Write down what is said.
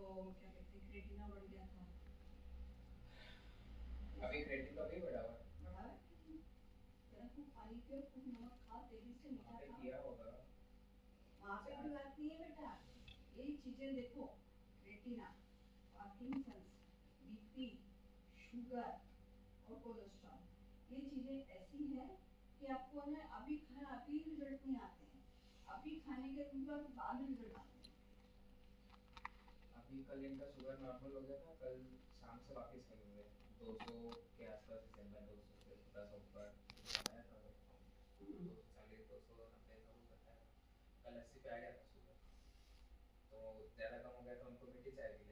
तो क्या कहते हैं क्रेटिना बढ़ गया था। अभी क्रेटिन तो अभी बढ़ा हुआ है। बढ़ा है तेरा खूब पानी पियो, खूब नमक खा, तेजी से मीठा वहाँ पे खा। किया होगा। वहाँ पे कोई बात नहीं है बेटा, यही चीजें देखो, रेटिना, पार्किंसंस, बीपी, शुगर और कोलेस्ट्रॉल, ये चीजें ऐसी हैं कि आपको ना अभी खाना अभी रिजल्ट नहीं आते हैं, अभी खाने के तुरंत बाद रिजल्ट आते हैं। अभी कल इनका शुगर नॉर्मल हो गया था, कल शाम से वापस कम हो गया, 200 के आसपास ही चल रहा है, 200 से थोड़ा सा ऊपर आया था वो, 240 290 का वो बताया था। कल 80 पे आ गया था शुगर, तो ज़्यादा कम हो गया तो उनको मीठी चाय पिलाई।